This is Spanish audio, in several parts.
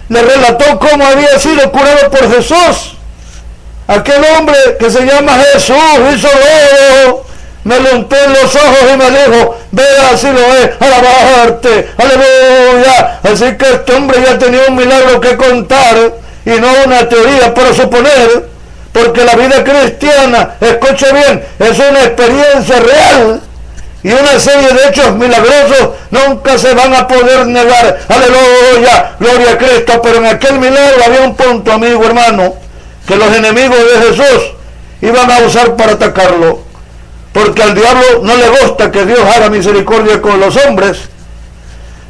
le relató cómo había sido curado por Jesús. Aquel hombre que se llama Jesús hizo lodo, me lo untó en los ojos y me dijo, ve a Siloé, alabarte, aleluya. Así que este hombre ya tenía un milagro que contar y no una teoría para suponer, porque la vida cristiana, escuche bien, es una experiencia real y una serie de hechos milagrosos nunca se van a poder negar. Aleluya, gloria a Cristo. Pero en aquel milagro había un punto, amigo hermano, que los enemigos de Jesús iban a usar para atacarlo, porque al diablo no le gusta que Dios haga misericordia con los hombres.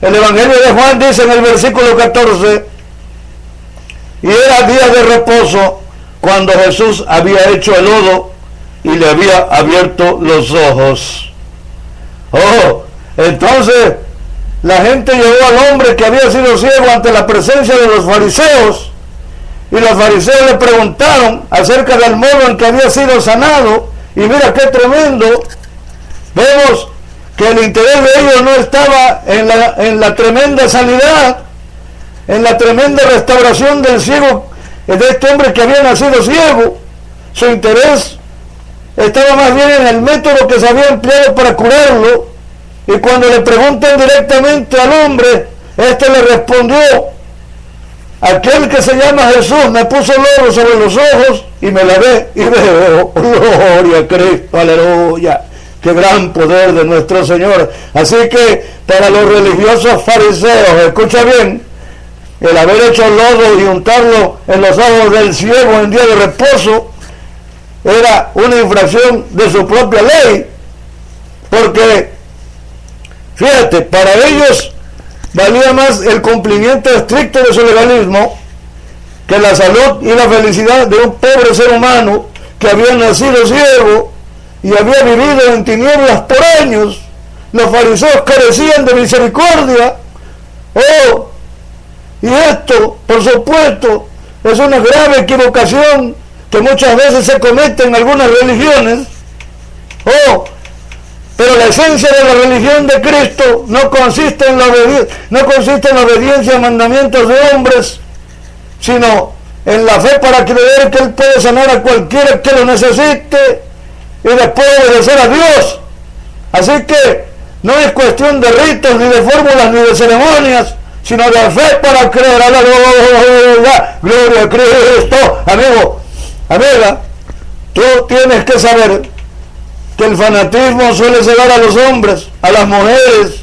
El Evangelio de Juan dice en el versículo 14, y era día de reposo cuando Jesús había hecho el lodo y le había abierto los ojos. Oh, entonces la gente llevó al hombre que había sido ciego ante la presencia de los fariseos, y los fariseos le preguntaron acerca del modo en que había sido sanado, y mira qué tremendo. Vemos que el interés de ellos no estaba en la tremenda sanidad, en la tremenda restauración del ciego, de este hombre que había nacido ciego. Su interés estaba más bien en el método que se había empleado para curarlo. Y cuando le preguntan directamente al hombre, este le respondió, aquel que se llama Jesús me puso lodo sobre los ojos y me lavé y veo. Gloria a Cristo, aleluya. Qué gran poder de nuestro Señor. Así que para los religiosos fariseos, escucha bien, el haber hecho lodo y untarlo en los ojos del ciego en día de reposo era una infracción de su propia ley, porque fíjate, para ellos valía más el cumplimiento estricto de su legalismo que la salud y la felicidad de un pobre ser humano que había nacido ciego y había vivido en tinieblas por años. Los fariseos carecían de misericordia. Oh, y esto, por supuesto, es una grave equivocación que muchas veces se comete en algunas religiones. Oh, pero la esencia de la religión de Cristo no consiste en la obediencia a mandamientos de hombres, sino en la fe para creer que Él puede sanar a cualquiera que lo necesite y después obedecer a Dios. Así que no es cuestión de ritos, ni de fórmulas, ni de ceremonias, sino de fe para creer. ¡Aleluya! ¡Gloria a Cristo! Amigo, amiga, tú tienes que saber que el fanatismo suele cegar a los hombres, a las mujeres,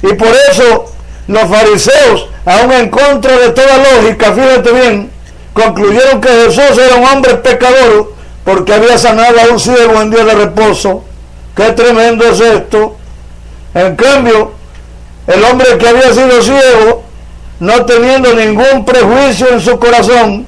y por eso los fariseos, aún en contra de toda lógica, fíjate bien, concluyeron que Jesús era un hombre pecador porque había sanado a un ciego en día de reposo. ¡Qué tremendo es esto! En cambio, el hombre que había sido ciego, no teniendo ningún prejuicio en su corazón,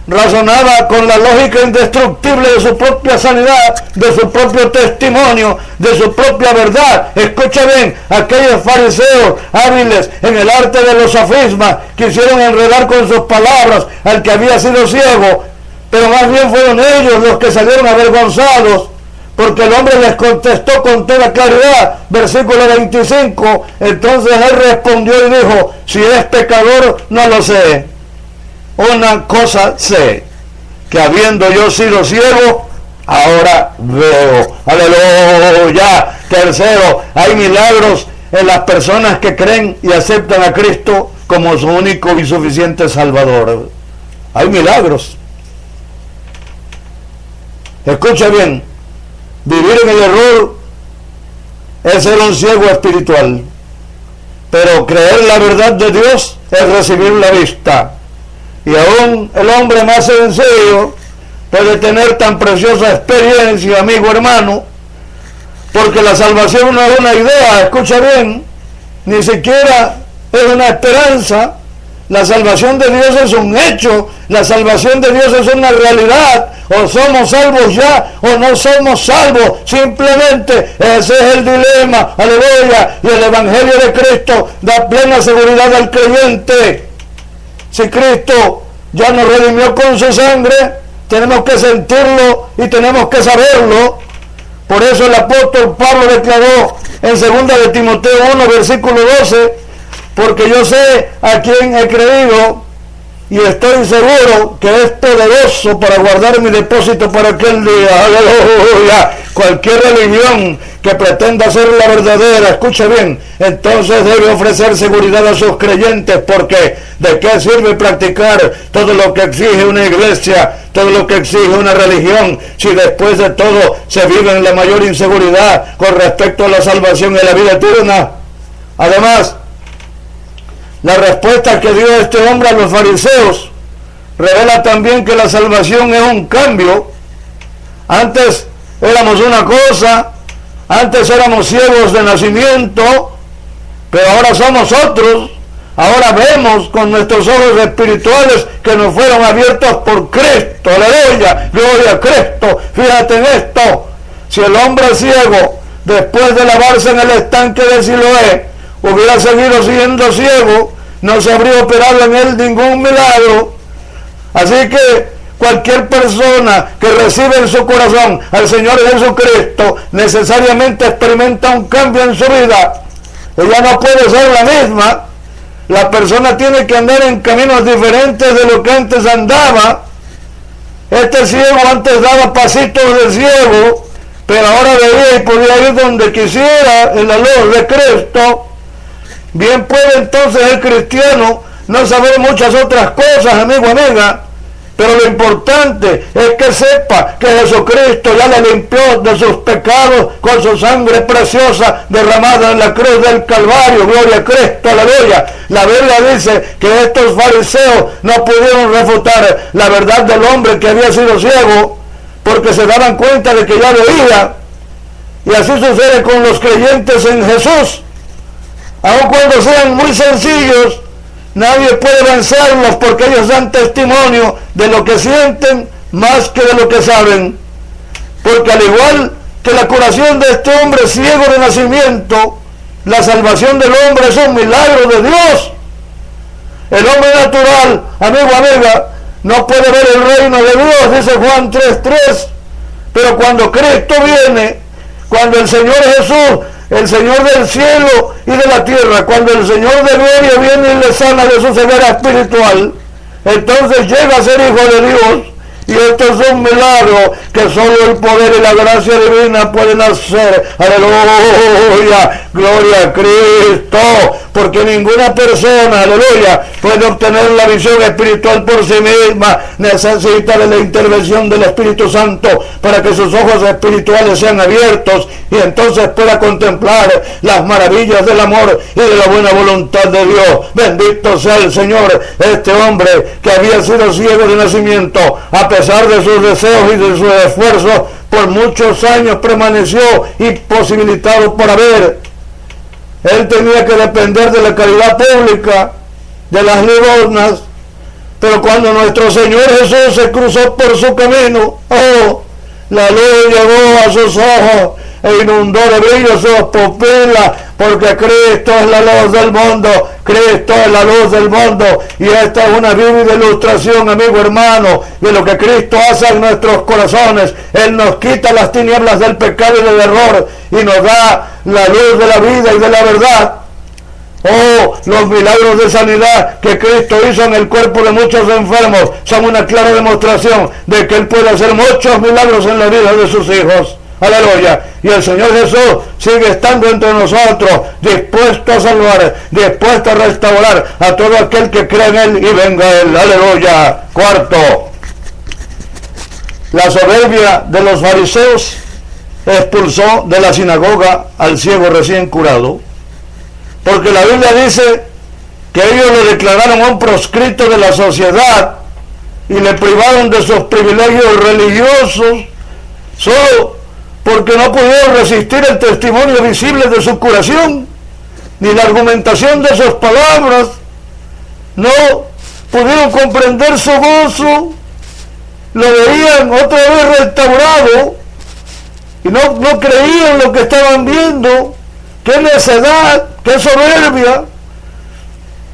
razonaba con la lógica indestructible de su propia sanidad, de su propio testimonio, de su propia verdad. Escucha bien, aquellos fariseos hábiles en el arte de los sofismas quisieron enredar con sus palabras al que había sido ciego, pero más bien fueron ellos los que salieron avergonzados, porque el hombre les contestó con toda claridad. Versículo 25, entonces él respondió y dijo, si es pecador, no lo sé. Una cosa sé, que habiendo yo sido ciego, ahora veo. Aleluya. Tercero, hay milagros en las personas que creen y aceptan a Cristo como su único y suficiente Salvador. Hay milagros. Escucha bien, vivir en el error es ser un ciego espiritual, pero creer la verdad de Dios es recibir la vista. Y aún el hombre más sencillo puede tener tan preciosa experiencia, amigo hermano, porque la salvación no es una idea, escucha bien, ni siquiera es una esperanza. La salvación de Dios es un hecho, la salvación de Dios es una realidad. O somos salvos ya o no somos salvos, simplemente ese es el dilema. Aleluya. Y el Evangelio de Cristo da plena seguridad al creyente. Si Cristo ya nos redimió con su sangre, tenemos que sentirlo y tenemos que saberlo. Por eso el apóstol Pablo declaró en 2 de Timoteo 1, versículo 12, porque yo sé a quién he creído y estoy seguro que es poderoso para guardar mi depósito para aquel día. Aleluya. Cualquier religión que pretenda ser la verdadera, escuche bien, entonces debe ofrecer seguridad a sus creyentes, porque ¿de qué sirve practicar todo lo que exige una iglesia, todo lo que exige una religión, si después de todo se vive en la mayor inseguridad con respecto a la salvación y la vida eterna? Además, la respuesta que dio este hombre a los fariseos revela también que la salvación es un cambio. Antes éramos una cosa, antes éramos ciegos de nacimiento, pero ahora somos otros. Ahora vemos con nuestros ojos espirituales que nos fueron abiertos por Cristo. Aleluya, gloria a Cristo. Fíjate en esto: si el hombre ciego, después de lavarse en el estanque de Siloé, hubiera seguido siendo ciego, no se habría operado en él ningún milagro. Así que cualquier persona que recibe en su corazón al Señor Jesucristo necesariamente experimenta un cambio en su vida. Ella no puede ser la misma. La persona tiene que andar en caminos diferentes de lo que antes andaba. Este ciego antes daba pasitos de ciego, pero ahora veía y podía ir donde quisiera en la luz de Cristo. Bien puede entonces el cristiano no saber muchas otras cosas, amigo, amiga, pero lo importante es que sepa que Jesucristo ya le limpió de sus pecados con su sangre preciosa derramada en la cruz del Calvario. Gloria a Cristo, aleluya. La Biblia dice que estos fariseos no pudieron refutar la verdad del hombre que había sido ciego, porque se daban cuenta de que ya veía. Y así sucede con los creyentes en Jesús. Aun cuando sean muy sencillos, nadie puede vencerlos, porque ellos dan testimonio de lo que sienten más que de lo que saben. Porque al igual que la curación de este hombre ciego de nacimiento, la salvación del hombre es un milagro de Dios. El hombre natural, amigo, amiga, no puede ver el reino de Dios, dice Juan 3:3. Pero cuando Cristo viene, cuando el Señor Jesús, el Señor del cielo y de la tierra, cuando el Señor de gloria viene y le sana de su ceguera espiritual, entonces llega a ser hijo de Dios. Y esto es un milagro que solo el poder y la gracia divina pueden hacer. Aleluya, gloria a Cristo, porque ninguna persona, aleluya, puede obtener la visión espiritual por sí misma. Necesita de la intervención del Espíritu Santo para que sus ojos espirituales sean abiertos y entonces pueda contemplar las maravillas del amor y de la buena voluntad de Dios. Bendito sea el Señor. Este hombre que había sido ciego de nacimiento, a pesar de sus deseos y de sus esfuerzos, por muchos años permaneció imposibilitado para ver. Él tenía que depender de la caridad pública, de las limosnas, pero cuando nuestro Señor Jesús se cruzó por su camino, la luz llegó a sus ojos e inundó de brillo sus pupilas, porque Cristo es la luz del mundo. Cristo es la luz del mundo, y esta es una vívida ilustración, amigo hermano, de lo que Cristo hace en nuestros corazones. Él nos quita las tinieblas del pecado y del error y nos da la luz de la vida y de la verdad. Los milagros de sanidad que Cristo hizo en el cuerpo de muchos enfermos son una clara demostración de que Él puede hacer muchos milagros en la vida de sus hijos. Aleluya. Y el Señor Jesús sigue estando entre nosotros, dispuesto a salvar, dispuesto a restaurar a todo aquel que cree en Él y venga a Él. Aleluya. Cuarto, la soberbia de los fariseos expulsó de la sinagoga al ciego recién curado, porque la Biblia dice que ellos lo declararon un proscrito de la sociedad y le privaron de sus privilegios religiosos solo porque no pudieron resistir el testimonio visible de su curación, ni la argumentación de sus palabras. No pudieron comprender su gozo, lo veían otra vez restaurado y no creían lo que estaban viendo. ¡Qué necedad! ¡Qué soberbia!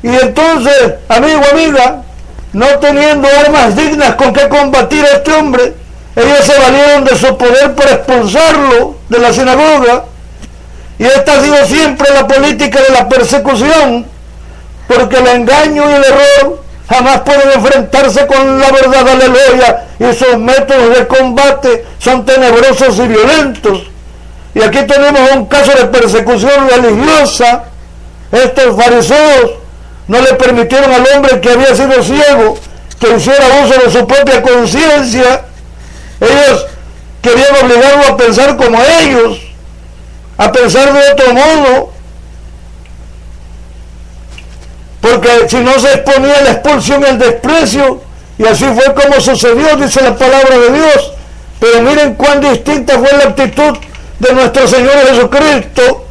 Y entonces, amigo, amiga, no teniendo armas dignas con que combatir a este hombre, ellos se valieron de su poder para expulsarlo de la sinagoga. Y esta ha sido siempre la política de la persecución, porque el engaño y el error jamás pueden enfrentarse con la verdad, aleluya, y sus métodos de combate son tenebrosos y violentos. Y aquí tenemos un caso de persecución religiosa. Estos fariseos no le permitieron al hombre que había sido ciego que hiciera uso de su propia conciencia. Ellos querían obligarlo a pensar como ellos, a pensar de otro modo, porque si no se exponía a la expulsión y el desprecio, y así fue como sucedió, dice la palabra de Dios. Pero miren cuán distinta fue la actitud de nuestro Señor Jesucristo,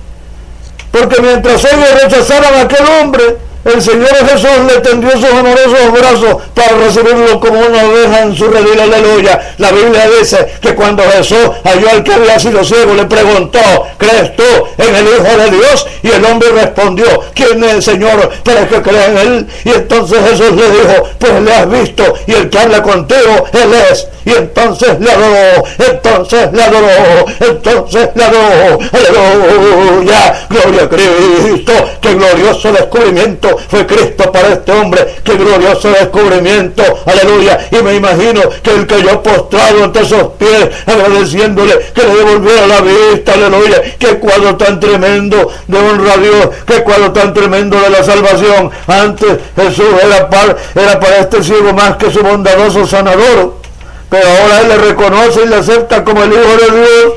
porque mientras ellos rechazaban a aquel hombre, el Señor Jesús le tendió sus amorosos brazos para recibirlo como una oveja en su redil, aleluya. La Biblia dice que cuando Jesús halló al que había sido ciego, le preguntó: ¿crees tú en el Hijo de Dios? Y el hombre respondió: ¿quién es el Señor para que crea en él? Y entonces Jesús le dijo: pues le has visto, y el que habla contigo, él es. Y entonces le adoró, entonces le adoró, entonces le adoró, aleluya, gloria a Cristo. Qué glorioso descubrimiento fue Cristo para este hombre, qué glorioso descubrimiento, aleluya. Y me imagino que él cayó postrado ante sus pies, agradeciéndole que le devolviera la vista, aleluya. Qué cuadro tan tremendo de honra a Dios, qué cuadro tan tremendo de la salvación. Antes Jesús era para este ciego más que su bondadoso sanador, pero ahora él le reconoce y le acepta como el Hijo de Dios,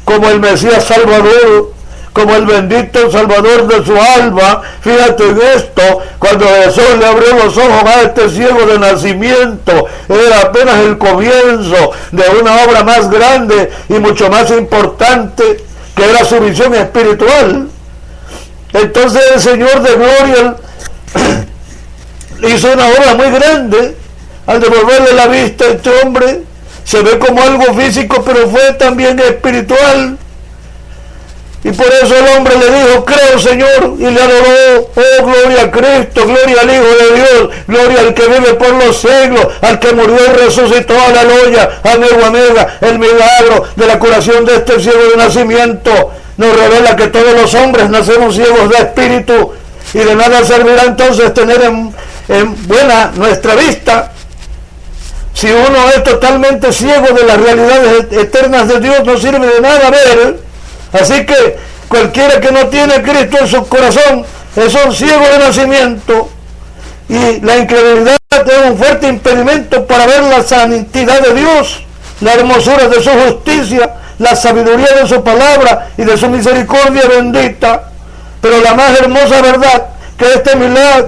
como el Mesías Salvador, como el bendito Salvador de su alma. Fíjate en esto: cuando Jesús le abrió los ojos a este ciego de nacimiento, era apenas el comienzo de una obra más grande y mucho más importante, que era su visión espiritual. Entonces el Señor de gloria hizo una obra muy grande al devolverle la vista a este hombre. Se ve como algo físico, pero fue también espiritual. Y por eso el hombre le dijo: creo, Señor, y le adoró. Oh, gloria a Cristo, gloria al Hijo de Dios, gloria al que vive por los siglos, al que murió y resucitó, aleluya, amigo, amiga. El milagro de la curación de este ciego de nacimiento nos revela que todos los hombres nacemos ciegos de espíritu, y de nada servirá entonces tener en buena nuestra vista si uno es totalmente ciego de las realidades eternas de Dios. No sirve de nada ver. Así que cualquiera que no tiene a Cristo en su corazón es un ciego de nacimiento, y la incredulidad es un fuerte impedimento para ver la santidad de Dios, la hermosura de su justicia, la sabiduría de su palabra y de su misericordia bendita. Pero la más hermosa verdad de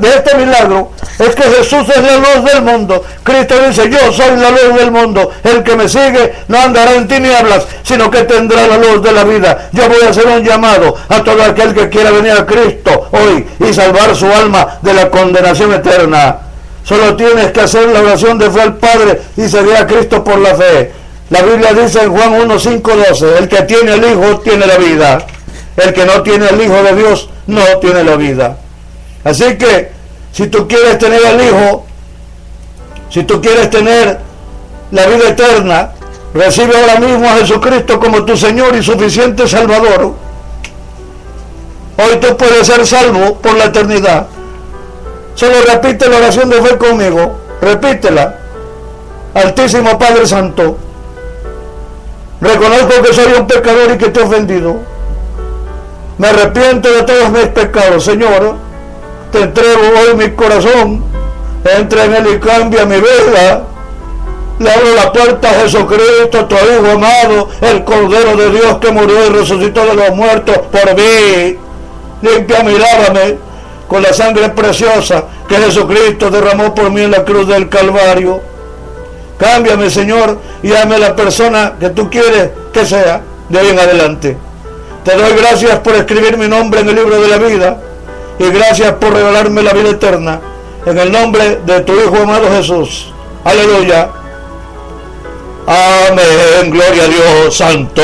este milagro es que Jesús es la luz del mundo. Cristo dice: yo soy la luz del mundo, el que me sigue no andará en tinieblas, sino que tendrá la luz de la vida. Yo voy a hacer un llamado a todo aquel que quiera venir a Cristo hoy y salvar su alma de la condenación eterna. Solo tienes que hacer la oración de fe al Padre y seguir a Cristo por la fe. La Biblia dice en Juan 1, 5, 12: el que tiene al Hijo tiene la vida, el que no tiene al Hijo de Dios no tiene la vida. Así que si tú quieres tener al Hijo, si tú quieres tener la vida eterna, recibe ahora mismo a Jesucristo como tu Señor y suficiente Salvador. Hoy tú puedes ser salvo por la eternidad. Solo repite la oración de fe conmigo. Repítela. Altísimo Padre Santo, reconozco que soy un pecador y que te he ofendido. Me arrepiento de todos mis pecados, Señor. Te entrego hoy mi corazón, entra en él y cambia mi vida. Le abro la puerta a Jesucristo, tu Hijo amado, el Cordero de Dios que murió y resucitó de los muertos por mí. Límpiame y lávame con la sangre preciosa que Jesucristo derramó por mí en la cruz del Calvario. Cámbiame, Señor, y hazme la persona que tú quieres que sea de hoy en adelante. Te doy gracias por escribir mi nombre en el libro de la vida, y gracias por regalarme la vida eterna, en el nombre de tu Hijo amado Jesús. Aleluya. Amén. Gloria a Dios Santo.